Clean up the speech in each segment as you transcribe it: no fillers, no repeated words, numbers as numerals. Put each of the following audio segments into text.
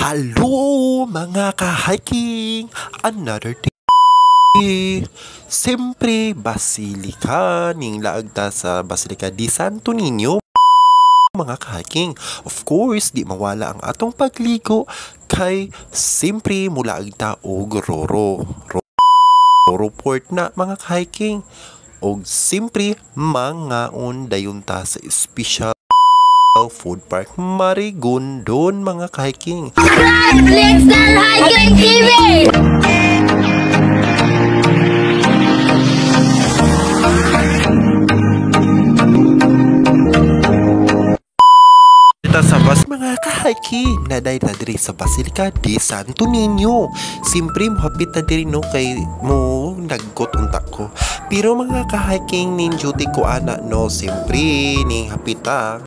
Hello mga ka-hiking! Another day! Siyempre, Basilica, ning laagta sa Basilica di Santo Niño. Mga ka-hiking, of course, di mawala ang atong pagligo kay siyempre mula agta og Roro Port na mga ka-hiking. Og siyempre, mga dayon ta sa special food park Marigondon mga ka-hiking. Flixstar Hiking TV! Sa mga ka-hiking na dahil na diri sa Basilica di Santo Niño. Siyempre mohapit na diri no kay mo naggot untak ko. Pero mga ka-hiking nin duty ko ana no siyempre ning hapita.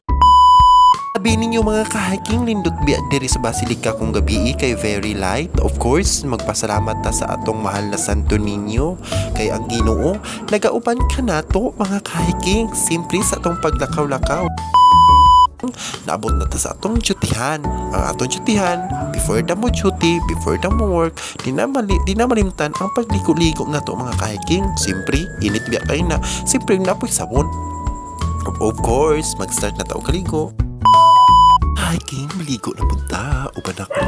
Sabi ninyo mga ka-hiking lindot biya diri sa Basilica kung gabi kay very light. Of course, magpasalamat ta sa atong mahal na Santo Niño kay ang Ginoo nagauban ka nato mga ka-hiking simpre sa atong paglakaw-lakaw. Naabot na ta sa atong dutyhan. Ang atong dutyhan, before na mo duty, before na mo work, di na malimtan ang pagligo-ligo na to mga ka-hiking. Simpre, init biya kayo na. Simpre, napoy sabon. Of course, mag-start na tao kaligo. Hiking, maligo na punta. Uban ako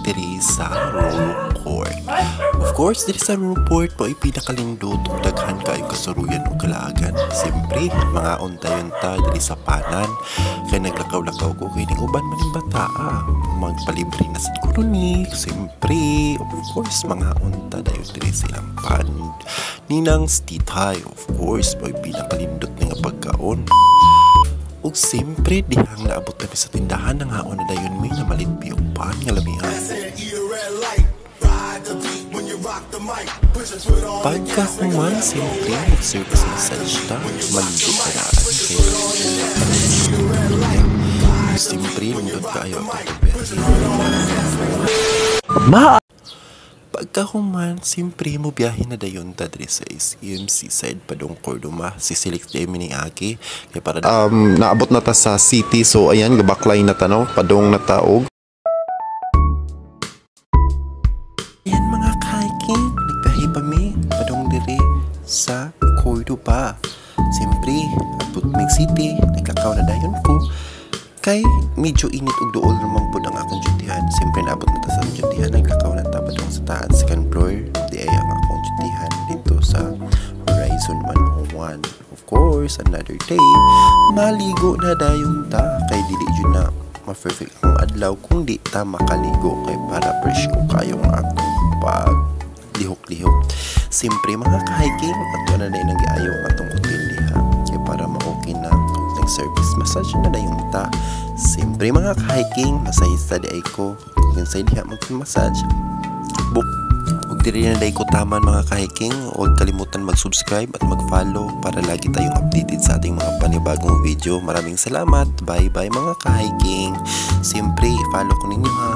diri sa Roro Port. Of course, diri sa Roro Port po ay pinakalindot ug daghan kayong kasuruyan o kalaagan. Siyempre, mga unta-unta diri sa panan. Kaya naglakaw-lakaw ko kay ning uban maning bata. Magpalibre na sa kurunik. Siyempre, of course, mga unta dayon diri sa ilang pan. Ninang stitay, of course, po ay pinakalindot nga pagkaon. Ug siyempre, dihang naabot kami sa tindahan ng haon na dayon may namalitpi og pan nga lamihan. Pagkahuman, siyempre, mag-service massage ta. Maligo ka naan. Siyempre, lindot kaayo ang pagkahuman, siyempre mo biyahe na dayon ta diri sa SEMC side padong Cordoma. Sisilik day mining aki kay para naabot na ta sa city, so ayan gabaklay na ta no padong na taog. Ayan mga ka-hiking, nagbiyahe pa mi padong diri sa Cordova. Siyempre, abot mig city, naglakaw na dayon ko. Kay medyo init ug duol naman po ang akong dutyhan. Siyempre naabot na ta sa dutyhan, naglakaw na ta padong sa taas second floor. Di ay ang akong dutyhan dito sa Horizon 101. Of course, another day, maligo na dayon ta. Kay dili jud na ma-perfect ang adlaw kung di ta makaligo kay para fresh ko kayo ang atong pag lihok-lihok. Siyempre mga ka-hiking, ato na dahil nag-iayo ang atong hotel diha. Kaya para ma-okay na service massage na dayon ta. Siyempre mga ka-hiking, masahista di ay ko kung sa diha mag-massage book. Huwag diri na dahi ko taman mga ka-hiking. Huwag kalimutan mag-subscribe at mag-follow para lagi tayong updated sa ating mga panibagong video. Maraming salamat. Bye bye mga ka-hiking. Siyempre, follow ko ninyo ha.